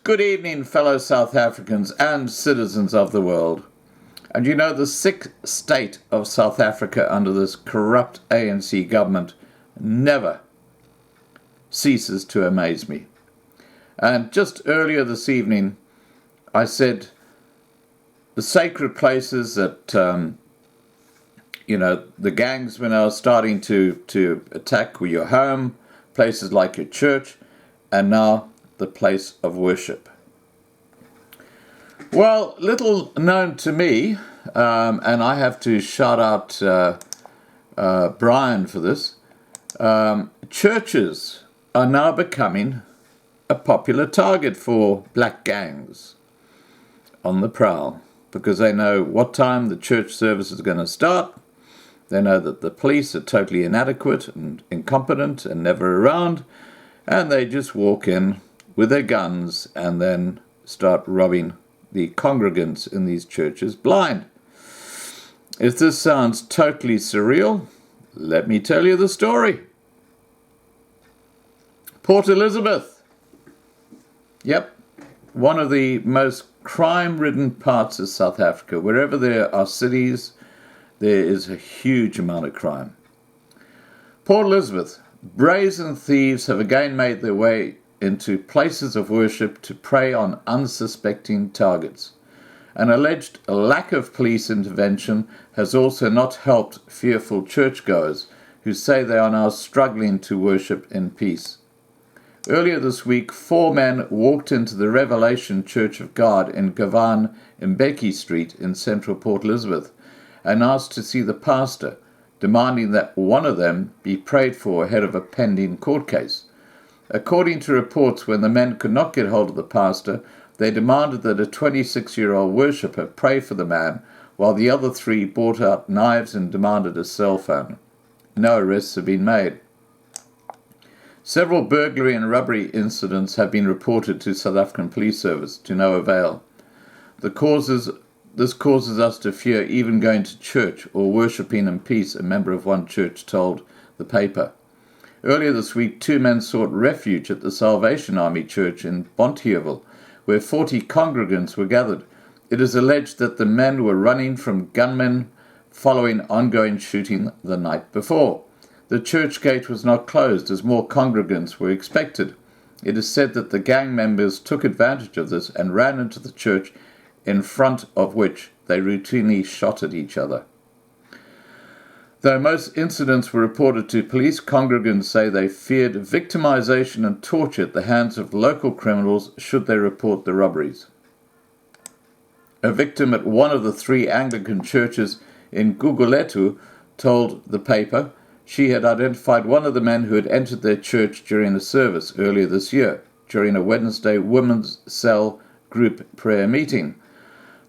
Good evening, fellow South Africans and citizens of the world. And you know, the sick state of South Africa under this corrupt ANC government never ceases to amaze me. And just earlier this evening, I said the sacred places that, the gangs were now starting to attack were your home, places like your church, and now the place of worship. Well, little known to me, and I have to shout out Brian for this, churches are now becoming a popular target for black gangs on the prowl, because they know what time the church service is going to start. They know that the police are totally inadequate and incompetent and never around, and they just walk in with their guns and then start robbing the congregants in these churches blind. If this sounds totally surreal, let me tell you the story. Port Elizabeth. Yep, one of the most crime-ridden parts of South Africa. Wherever there are cities, there is a huge amount of crime. Port Elizabeth, brazen thieves have again made their way into places of worship to prey on unsuspecting targets. An alleged lack of police intervention has also not helped fearful churchgoers who say they are now struggling to worship in peace. Earlier this week, 4 men walked into the Revelation Church of God in Govan Mbeki Street in central Port Elizabeth and asked to see the pastor, demanding that one of them be prayed for ahead of a pending court case. According to reports, when the men could not get hold of the pastor, they demanded that a 26-year-old worshipper pray for the man, while the other 3 brought out knives and demanded a cell phone. No arrests have been made. Several burglary and robbery incidents have been reported to South African Police Service, to no avail. This causes us to fear even going to church or worshipping in peace, a member of one church told the paper. Earlier this week, 2 men sought refuge at the Salvation Army Church in Bonteheuwel, where 40 congregants were gathered. It is alleged that the men were running from gunmen following ongoing shooting the night before. The church gate was not closed as more congregants were expected. It is said that the gang members took advantage of this and ran into the church, in front of which they routinely shot at each other. Though most incidents were reported to police, congregants say they feared victimization and torture at the hands of local criminals should they report the robberies. A victim at one of the 3 Anglican churches in Gugulethu told the paper she had identified one of the men who had entered their church during a service earlier this year, during a Wednesday women's cell group prayer meeting.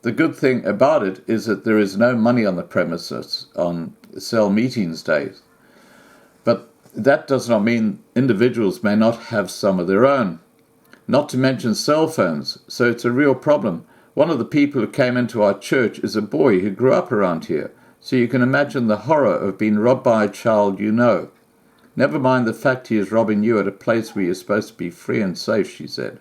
The good thing about it is that there is no money on the premises on cell meetings days. But that does not mean individuals may not have some of their own. Not to mention cell phones, so it's a real problem. One of the people who came into our church is a boy who grew up around here, so you can imagine the horror of being robbed by a child you know. Never mind the fact he is robbing you at a place where you're supposed to be free and safe, she said.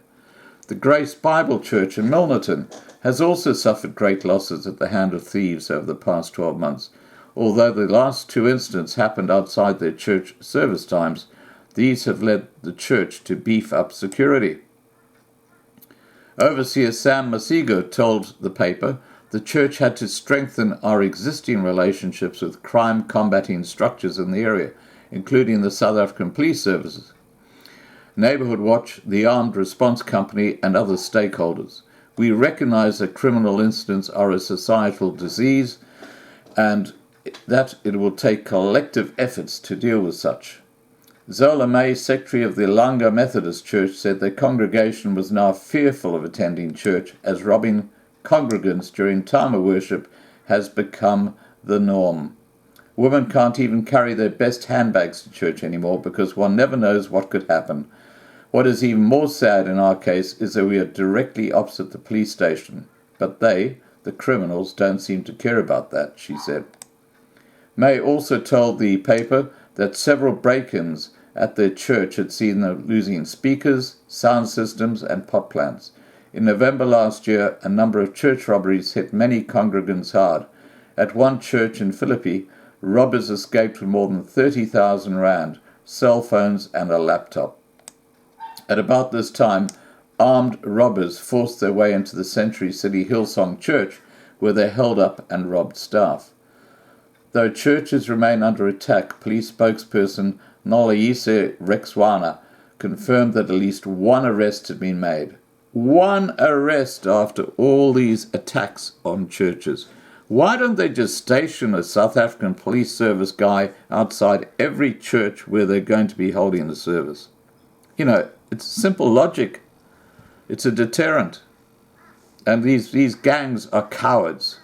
The Grace Bible Church in Milnerton has also suffered great losses at the hand of thieves over the past 12 months. Although the last 2 incidents happened outside their church service times, these have led the church to beef up security. Overseer Sam Masigo told the paper the church had to strengthen our existing relationships with crime-combating structures in the area, including the South African Police Services, Neighbourhood Watch, the Armed Response Company, and other stakeholders. We recognise that criminal incidents are a societal disease and that it will take collective efforts to deal with such. Zola May, secretary of the Langa Methodist Church, said their congregation was now fearful of attending church as robbing congregants during time of worship has become the norm. Women can't even carry their best handbags to church anymore because one never knows what could happen. What is even more sad in our case is that we are directly opposite the police station, but they, the criminals, don't seem to care about that, she said. May also told the paper that several break-ins at their church had seen them losing speakers, sound systems, and pot plants. In November last year, a number of church robberies hit many congregants hard. At one church in Philippi, robbers escaped with more than 30,000 rand, cell phones, and a laptop. At about this time, armed robbers forced their way into the Century City Hillsong Church, where they held up and robbed staff. Though churches remain under attack, police spokesperson Nolayise Rexwana confirmed that at least one arrest had been made. One arrest after all these attacks on churches. Why don't they just station a South African police service guy outside every church where they're going to be holding the service? You know, it's simple logic. It's a deterrent. And these gangs are cowards.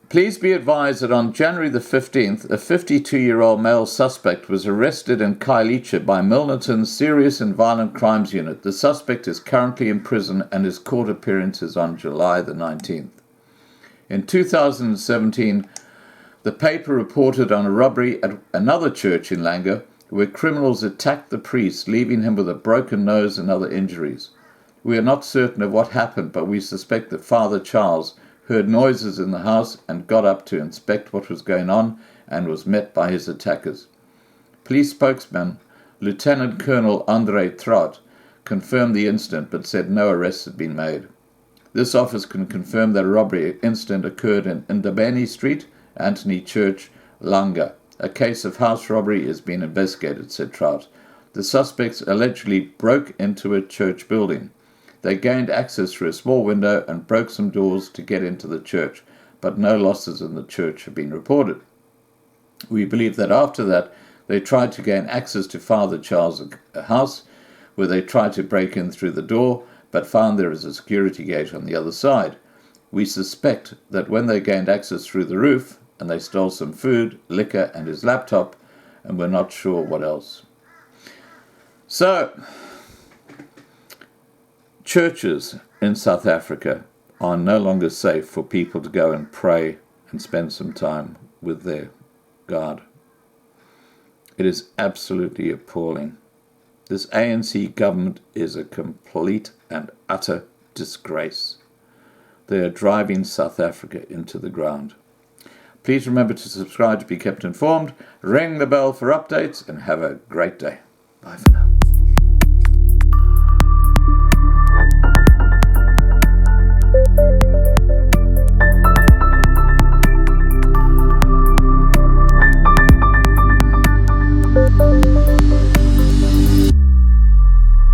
Please be advised that on January the 15th, a 52-year-old male suspect was arrested in Khayelitsha by Milnerton's Serious and Violent Crimes Unit. The suspect is currently in prison and his court appearance is on July the 19th. In 2017, the paper reported on a robbery at another church in Langa where criminals attacked the priest, leaving him with a broken nose and other injuries. We are not certain of what happened, but we suspect that Father Charles heard noises in the house and got up to inspect what was going on and was met by his attackers. Police spokesman Lieutenant Colonel Andre Trott confirmed the incident but said no arrests had been made. This office can confirm that a robbery incident occurred in Ndabeni Street, Anthony Church, Langa. A case of house robbery is being investigated, said Trout. The suspects allegedly broke into a church building. They gained access through a small window and broke some doors to get into the church, but no losses in the church have been reported. We believe that after that, they tried to gain access to Father Charles' house, where they tried to break in through the door, but found there is a security gate on the other side. We suspect that when they gained access through the roof, and they stole some food, liquor, and his laptop, and we're not sure what else. So, churches in South Africa are no longer safe for people to go and pray and spend some time with their God. It is absolutely appalling. This ANC government is a complete and utter disgrace. They are driving South Africa into the ground. Please remember to subscribe to be kept informed, ring the bell for updates, and have a great day. Bye for now.